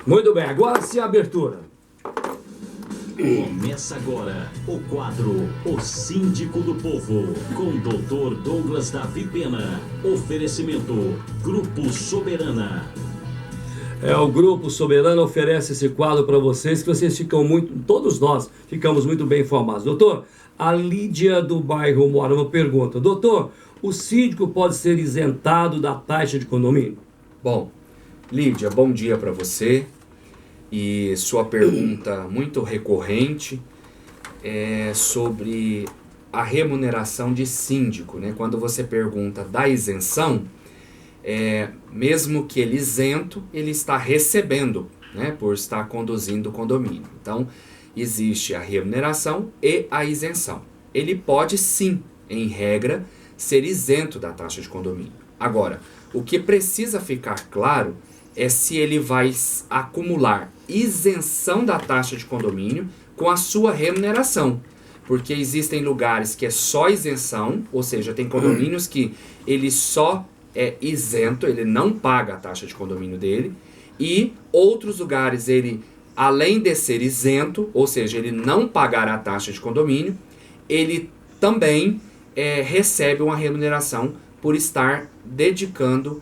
Muito bem, agora sim a abertura. Começa agora o quadro O Síndico do Povo, com o Dr. Douglas Davi Pena. Oferecimento Grupo Soberana. O Grupo Soberana oferece esse quadro para vocês, que vocês ficam muito, todos nós ficamos muito bem informados. Doutor, a Lídia do bairro Moarama pergunta: doutor, o síndico pode ser isentado da taxa de condomínio? Bom, Lídia, bom dia para você. E sua pergunta muito recorrente é sobre a remuneração de síndico, né? Quando você pergunta da isenção, mesmo que ele isento, ele está recebendo, né? Por estar conduzindo o condomínio. Então, existe a remuneração e a isenção. Ele pode sim, em regra, ser isento da taxa de condomínio. Agora, o que precisa ficar claro é se ele vai acumular isenção da taxa de condomínio com a sua remuneração. Porque existem lugares que é só isenção, ou seja, tem condomínios que ele só é isento, ele não paga a taxa de condomínio dele, e outros lugares ele, além de ser isento, ou seja, ele não pagar a taxa de condomínio, ele também recebe uma remuneração por estar dedicando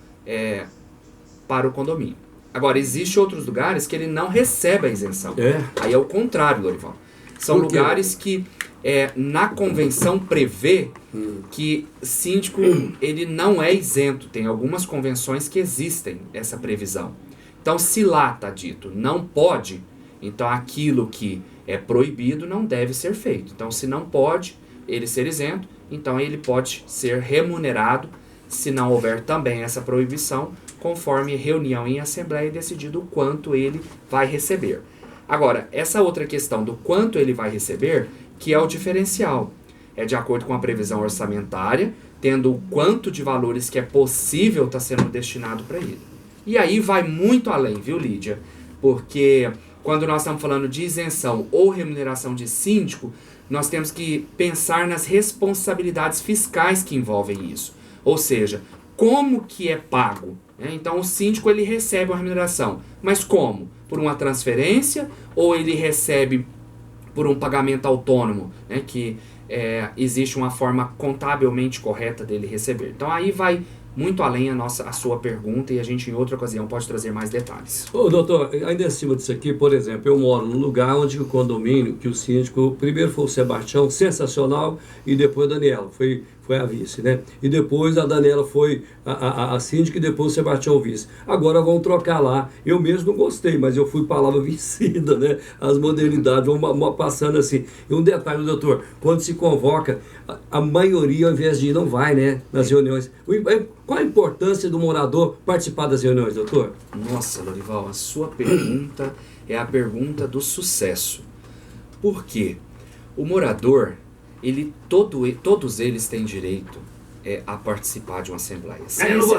para o condomínio. Agora, existem outros lugares que ele não recebe a isenção. Aí é o contrário, Lorival. São lugares que na convenção prevê que síndico ele não é isento. Tem algumas convenções que existem essa previsão. Então, se lá está dito não pode, então aquilo que é proibido não deve ser feito. Então, se não pode ele ser isento, então ele pode ser remunerado, se não houver também essa proibição, conforme reunião em assembleia decidido o quanto ele vai receber. Agora, essa outra questão do quanto ele vai receber, que é o diferencial. É de acordo com a previsão orçamentária, tendo o quanto de valores que é possível estar sendo destinado para ele. E aí vai muito além, viu, Lídia? Porque quando nós estamos falando de isenção ou remuneração de síndico, nós temos que pensar nas responsabilidades fiscais que envolvem isso. Ou seja, como que é pago? Então o síndico ele recebe uma remuneração, mas como? Por uma transferência ou ele recebe por um pagamento autônomo, né? Que existe uma forma contabilmente correta dele receber. Então aí vai muito além a sua pergunta e a gente em outra ocasião pode trazer mais detalhes. Ô, doutor, ainda acima disso aqui, por exemplo, eu moro num lugar onde o condomínio, que o síndico, primeiro foi o Sebastião, sensacional, e depois a Daniela, foi a vice, né? E depois a Daniela foi a síndica e depois o Sebastião o vice. Agora vão trocar lá. Eu mesmo não gostei, mas eu fui palavra vencida, né? As modernidades vão passando assim. E um detalhe, doutor, quando se convoca, a maioria, ao invés de ir, não vai, né? Nas reuniões. Qual a importância do morador participar das reuniões, doutor? Nossa, Lorival, a sua pergunta é a pergunta do sucesso. Por quê? O morador, todos eles têm direito a participar de uma assembleia.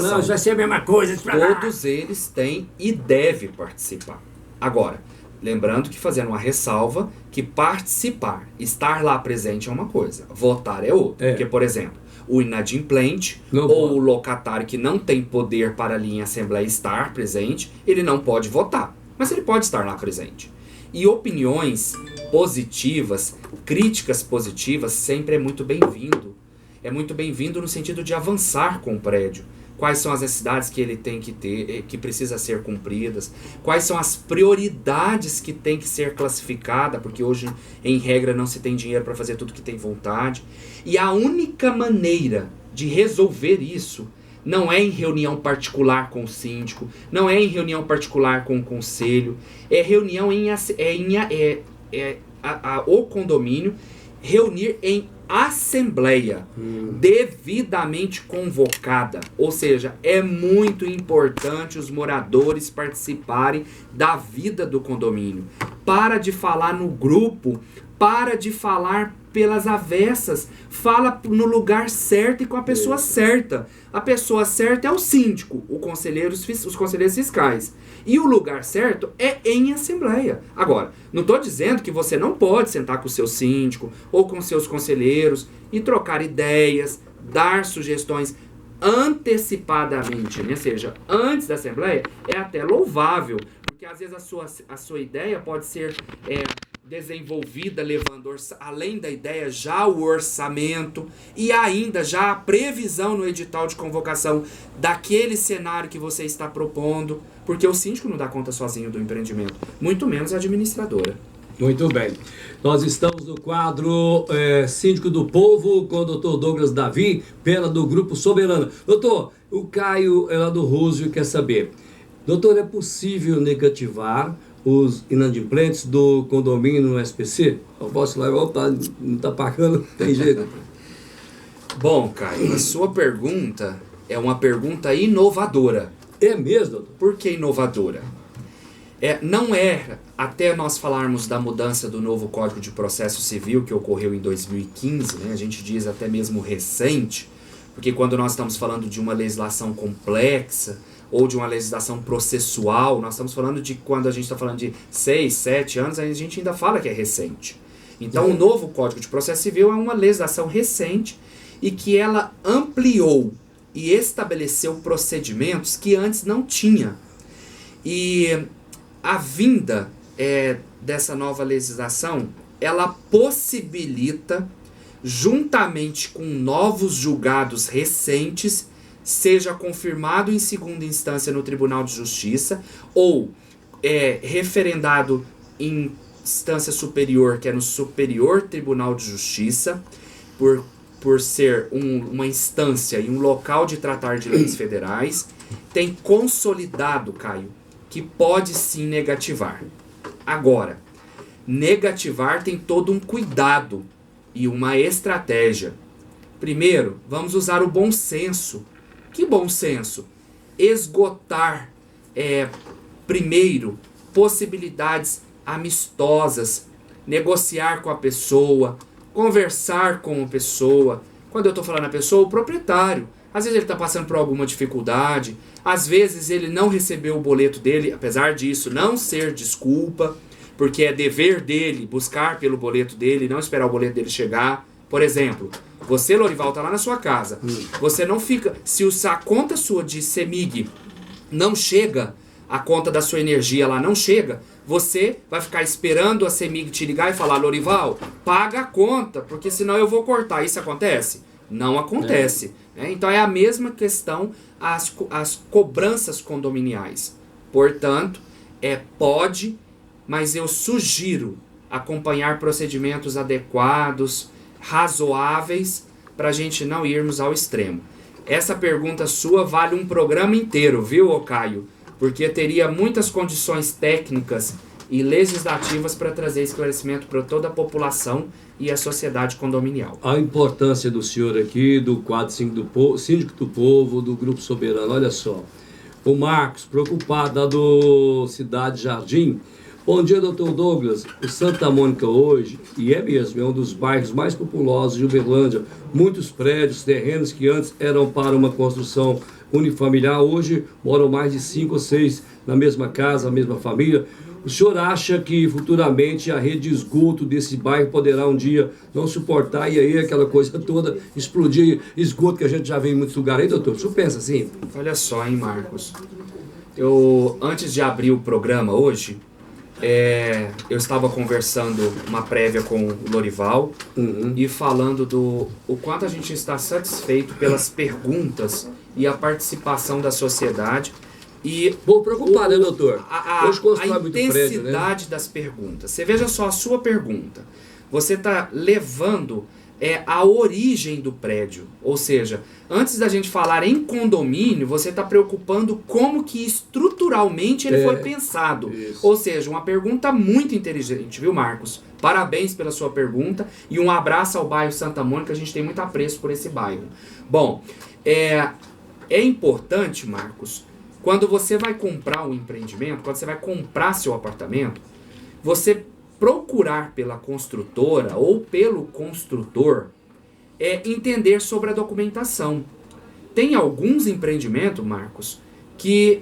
Não, vai ser a mesma coisa. Todos eles têm e devem participar. Agora, lembrando que fazendo uma ressalva, que participar, estar lá presente é uma coisa, votar é outra. Porque, por exemplo, o inadimplente ou o locatário que não tem poder para ali em assembleia estar presente, ele não pode votar, mas ele pode estar lá presente. E opiniões positivas, críticas positivas, sempre é muito bem-vindo. É muito bem-vindo no sentido de avançar com o prédio. Quais são as necessidades que ele tem que ter, que precisa ser cumpridas? Quais são as prioridades que tem que ser classificada? Porque hoje, em regra, não se tem dinheiro para fazer tudo que tem vontade. E a única maneira de resolver isso não é em reunião particular com o síndico, não é em reunião particular com o conselho, é reunião o condomínio reunir em assembleia devidamente convocada. Ou seja, é muito importante os moradores participarem da vida do condomínio. Para de falar no grupo, para de falar pelas avessas, fala no lugar certo e com a pessoa certa. A pessoa certa é o síndico, os conselheiros fiscais. E o lugar certo é em assembleia. Agora, não estou dizendo que você não pode sentar com o seu síndico ou com seus conselheiros e trocar ideias, dar sugestões antecipadamente, né? Ou seja, antes da assembleia, é até louvável. Porque às vezes a sua ideia pode ser desenvolvida levando além da ideia já o orçamento e ainda já a previsão no edital de convocação daquele cenário que você está propondo, porque o síndico não dá conta sozinho do empreendimento, muito menos a administradora. Muito bem. Nós estamos no quadro Síndico do Povo com o doutor Douglas Davi, pela do Grupo Soberana. Doutor, o Caio lá do Rússio quer saber, doutor, é possível negativar os inadimplentes do condomínio no SPC? Eu posso ir lá e voltar, não está pagando, tem jeito. Bom, Caio, a sua pergunta é uma pergunta inovadora. É mesmo, doutor? Por que inovadora? Não é, até nós falarmos da mudança do novo Código de Processo Civil, que ocorreu em 2015, né, a gente diz até mesmo recente, porque quando nós estamos falando de uma legislação complexa, ou de uma legislação processual, nós estamos falando de quando a gente está falando de 6, 7 anos, a gente ainda fala que é recente. Então o novo Código de Processo Civil é uma legislação recente e que ela ampliou e estabeleceu procedimentos que antes não tinha. E a vinda dessa nova legislação, ela possibilita, juntamente com novos julgados recentes, seja confirmado em segunda instância no Tribunal de Justiça ou referendado em instância superior, que é no Superior Tribunal de Justiça, por ser uma instância e um local de tratar de leis federais, tem consolidado, Caio, que pode sim negativar. Agora, negativar tem todo um cuidado e uma estratégia. Primeiro, vamos usar o bom senso. Que bom senso? Esgotar, primeiro, possibilidades amistosas, negociar com a pessoa, conversar com a pessoa. Quando eu estou falando a pessoa, o proprietário. Às vezes ele está passando por alguma dificuldade, às vezes ele não recebeu o boleto dele, apesar disso não ser desculpa, porque é dever dele buscar pelo boleto dele, não esperar o boleto dele chegar. Por exemplo, você, Lorival, está lá na sua casa, você não fica, se a conta sua de CEMIG não chega, a conta da sua energia lá não chega, você vai ficar esperando a CEMIG te ligar e falar, Lorival, paga a conta, porque senão eu vou cortar. Isso acontece? Não acontece. Então é a mesma questão as cobranças condominiais. Portanto, pode, mas eu sugiro acompanhar procedimentos adequados, razoáveis, para a gente não irmos ao extremo. Essa pergunta sua vale um programa inteiro, viu, ô Caio? Porque teria muitas condições técnicas e legislativas para trazer esclarecimento para toda a população e a sociedade condominial. A importância do senhor aqui, do quadro Síndico do Povo, do Grupo Soberano, olha só. O Marcos, preocupado, lá do Cidade Jardim. Bom dia, doutor Douglas. O Santa Mônica hoje, e é mesmo, é um dos bairros mais populosos de Uberlândia. Muitos prédios, terrenos que antes eram para uma construção unifamiliar, hoje moram mais de 5 ou 6 na mesma casa, a mesma família. O senhor acha que futuramente a rede de esgoto desse bairro poderá um dia não suportar e aí aquela coisa toda explodir esgoto que a gente já vê em muitos lugares aí, doutor? O senhor pensa assim? Olha só, hein, Marcos. Antes de abrir o programa hoje, eu estava conversando uma prévia com o Lorival e falando o quanto a gente está satisfeito pelas perguntas e a participação da sociedade. E vou preocupar, né, doutor? Hoje a intensidade prédio, né? Das perguntas. Você veja só a sua pergunta. Você está levando a origem do prédio. Ou seja, antes da gente falar em condomínio, você está preocupando como que estruturalmente ele foi pensado. Isso. Ou seja, uma pergunta muito inteligente, viu, Marcos? Parabéns pela sua pergunta e um abraço ao bairro Santa Mônica. A gente tem muito apreço por esse bairro. Bom, é importante, Marcos, quando você vai comprar um empreendimento, quando você vai comprar seu apartamento, você procurar pela construtora ou pelo construtor entender sobre a documentação. Tem alguns empreendimentos, Marcos, que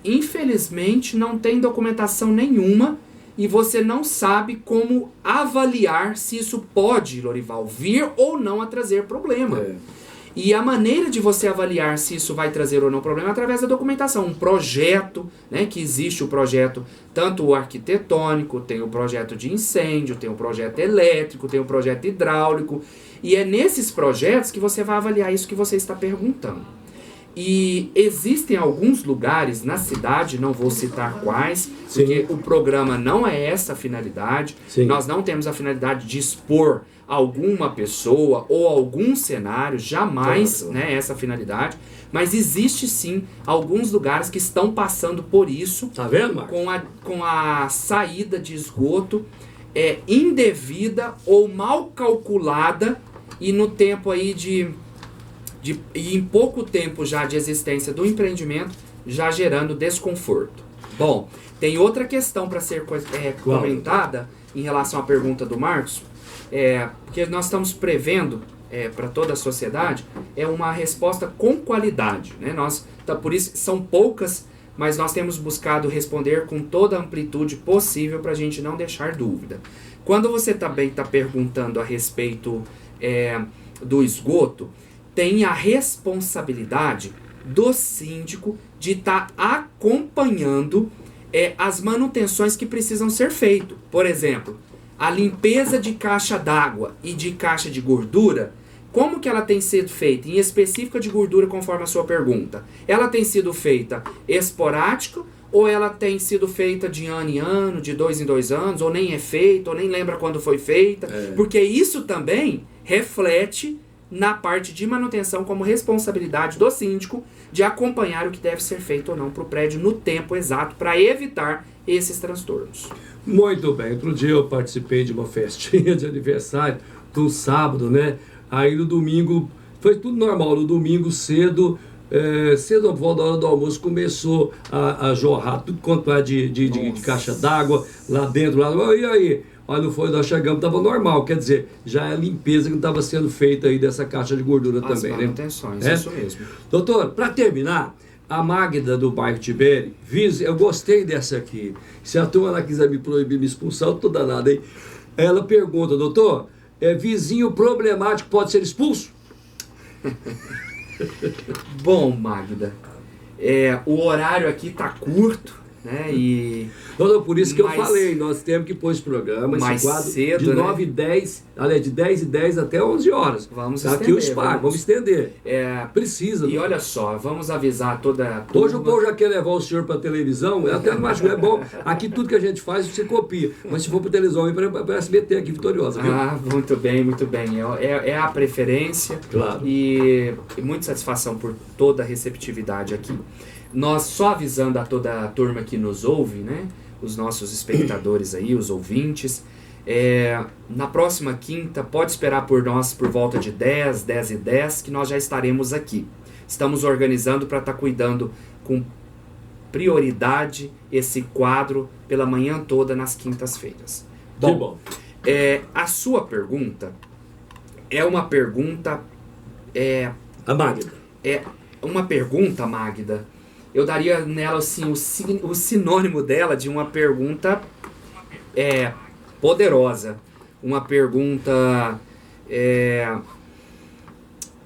infelizmente não tem documentação nenhuma e você não sabe como avaliar se isso pode, Lorival, vir ou não a trazer problema. E a maneira de você avaliar se isso vai trazer ou não problema é através da documentação. Um projeto, né, que existe o projeto, tanto o arquitetônico, tem o projeto de incêndio, tem o projeto elétrico, tem o projeto hidráulico. E é nesses projetos que você vai avaliar isso que você está perguntando. E existem alguns lugares na cidade, não vou citar quais, Sim. porque o programa não é essa a finalidade. Sim. Nós não temos a finalidade de expor alguma pessoa ou algum cenário, jamais, Claro. né, essa finalidade. Mas existe sim alguns lugares que estão passando por isso, Tá vendo, Marcos? com a saída de esgoto indevida ou mal calculada, e no tempo aí e em pouco tempo já de existência do empreendimento, já gerando desconforto. Bom, tem outra questão para ser comentada em relação à pergunta do Marcos, porque nós estamos prevendo para toda a sociedade uma resposta com qualidade, né? Por isso são poucas, mas nós temos buscado responder com toda a amplitude possível para a gente não deixar dúvida. Quando você também está perguntando a respeito do esgoto, tem a responsabilidade do síndico de estar acompanhando as manutenções que precisam ser feitas. Por exemplo, a limpeza de caixa d'água e de caixa de gordura, como que ela tem sido feita? Em específica de gordura, conforme a sua pergunta. Ela tem sido feita esporádica ou ela tem sido feita de ano em ano, de 2 em 2 anos, ou nem é feita, ou nem lembra quando foi feita? Porque isso também reflete na parte de manutenção como responsabilidade do síndico de acompanhar o que deve ser feito ou não para o prédio no tempo exato para evitar esses transtornos. Muito bem. Outro dia eu participei de uma festinha de aniversário, no sábado, né? Aí no domingo, foi tudo normal. No domingo cedo, cedo, por volta da hora do almoço, começou a jorrar tudo quanto é de caixa d'água lá dentro. E aí? Olha, não foi, nós chegamos, estava normal, quer dizer, já é a limpeza que estava sendo feita aí dessa caixa de gordura também, né? As manutenções, isso mesmo. Doutor, para terminar, a Magda do bairro Tibério, eu gostei dessa aqui. Se a turma lá quiser me proibir, me expulsar, eu tô danado, hein? Ela pergunta, doutor, vizinho problemático pode ser expulso? Bom, Magda, o horário aqui tá curto, né? Doutor, por isso que eu falei, nós temos que pôr esse programa, esse quadro cedo, de 9 e 10, aliás, de 10 e 10 até 11 horas. Vamos tá estender. Aqui os pagos, vamos estender. Precisa. E olha só, vamos avisar toda a turma. Hoje o povo já quer levar o senhor para televisão, eu até não acho que é bom. Aqui tudo que a gente faz, você copia. Mas se for para televisão, vem para SBT aqui, Vitoriosa, viu? Muito bem, muito bem. É a preferência. Claro. E muita satisfação por toda a receptividade aqui. Nós só avisando a toda a turma que nos ouve, né? Os nossos espectadores aí, os ouvintes. Na próxima quinta, pode esperar por nós por volta de 10 e 10, que nós já estaremos aqui. Estamos organizando para estar cuidando com prioridade esse quadro pela manhã toda nas quintas-feiras. Bom. A sua pergunta é uma pergunta... A Magda. É uma pergunta, Magda. Eu daria nela assim, o sinônimo dela de uma pergunta poderosa. Uma pergunta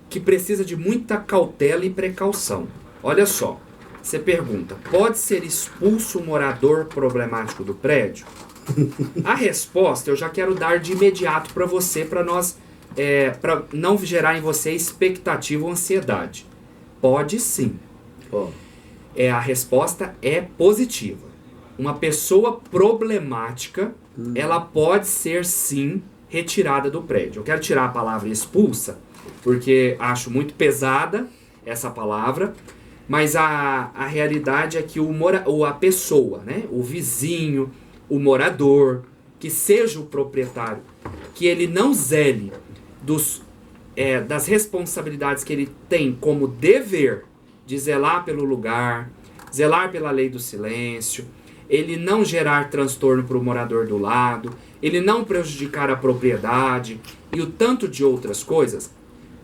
que precisa de muita cautela e precaução. Olha só, você pergunta, pode ser expulso o morador problemático do prédio? A resposta eu já quero dar de imediato para você, para para não gerar em você expectativa ou ansiedade. Pode sim. A resposta é positiva. Uma pessoa problemática, ela pode ser sim retirada do prédio. Eu quero tirar a palavra expulsa, porque acho muito pesada essa palavra, mas a realidade é que a pessoa, né, o vizinho, o morador, que seja o proprietário, que ele não zele das responsabilidades que ele tem como dever de zelar pelo lugar, zelar pela lei do silêncio, ele não gerar transtorno para o morador do lado, ele não prejudicar a propriedade e o tanto de outras coisas,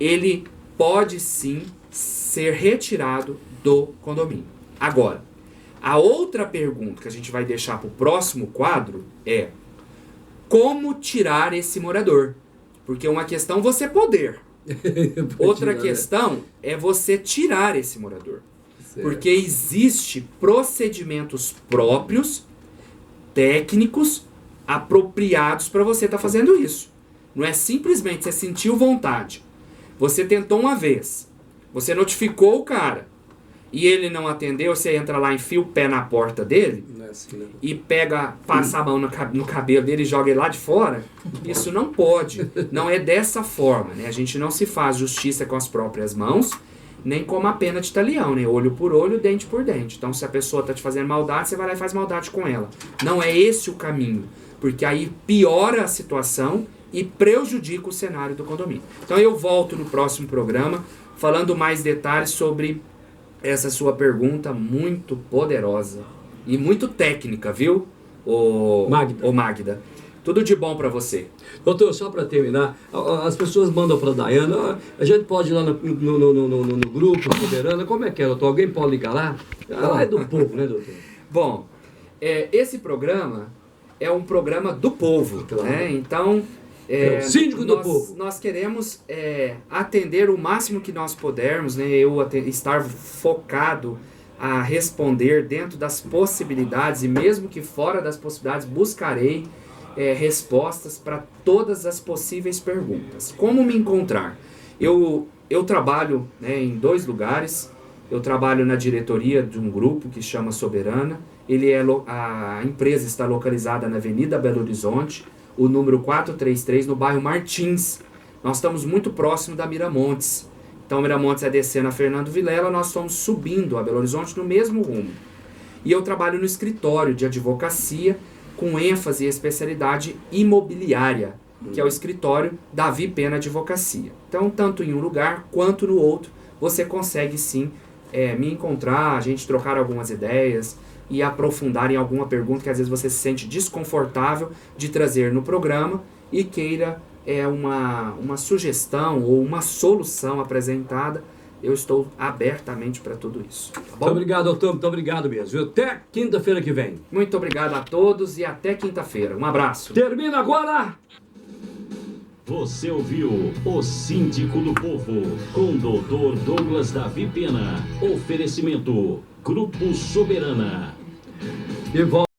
ele pode sim ser retirado do condomínio. Agora, a outra pergunta que a gente vai deixar para o próximo quadro como tirar esse morador? Porque uma questão você poder, Outra Tirar, questão é você tirar esse morador. certo. Porque existe procedimentos próprios, técnicos, apropriados para você estar fazendo isso. Não é simplesmente você sentiu vontade. Você tentou uma vez. Você notificou o cara. E ele não atendeu, você entra lá, enfia o pé na porta dele Não é assim, né? e passa a mão no cabelo dele e joga ele lá de fora. Isso não pode. Não é dessa forma, né? A gente não se faz justiça com as próprias mãos, nem como a pena de talião, né? Olho por olho, dente por dente. Então, se a pessoa tá te fazendo maldade, você vai lá e faz maldade com ela. Não é esse o caminho, porque aí piora a situação e prejudica o cenário do condomínio. Então, eu volto no próximo programa falando mais detalhes sobre essa sua pergunta muito poderosa e muito técnica, viu, Magda? Tudo de bom para você. Doutor, só para terminar, as pessoas mandam para a Dayana, a gente pode ir lá no grupo Soberana, como é que é, doutor? Alguém pode ligar lá? Lá é do povo, né, doutor? Bom, esse programa é um programa do povo, Claro. né? Então, É o síndico do povo. Nós queremos atender o máximo que nós pudermos, né? Estar focado a responder dentro das possibilidades e mesmo que fora das possibilidades, buscarei respostas para todas as possíveis perguntas. Como me encontrar? Eu trabalho, né, em 2 lugares. Eu trabalho na diretoria de um grupo que chama Soberana. A empresa está localizada na Avenida Belo Horizonte, o número 433, no bairro Martins. Nós estamos muito próximo da Miramontes. Então, Miramontes é descendo a Fernando Vilela, nós estamos subindo a Belo Horizonte no mesmo rumo. E eu trabalho no escritório de advocacia, com ênfase e especialidade imobiliária, que é o escritório Davi Pena Advocacia. Então, tanto em um lugar quanto no outro, você consegue sim me encontrar, a gente trocar algumas ideias e aprofundar em alguma pergunta que às vezes você se sente desconfortável de trazer no programa e queira uma sugestão ou uma solução apresentada. Eu estou abertamente para tudo isso. Tá bom? Muito obrigado, doutor. Muito obrigado mesmo. Viu? Até quinta-feira que vem. Muito obrigado a todos e até quinta-feira. Um abraço. Termina agora! Você ouviu o Síndico do Povo com o Dr. Douglas Davi Pena. Oferecimento Grupo Soberana. E volta.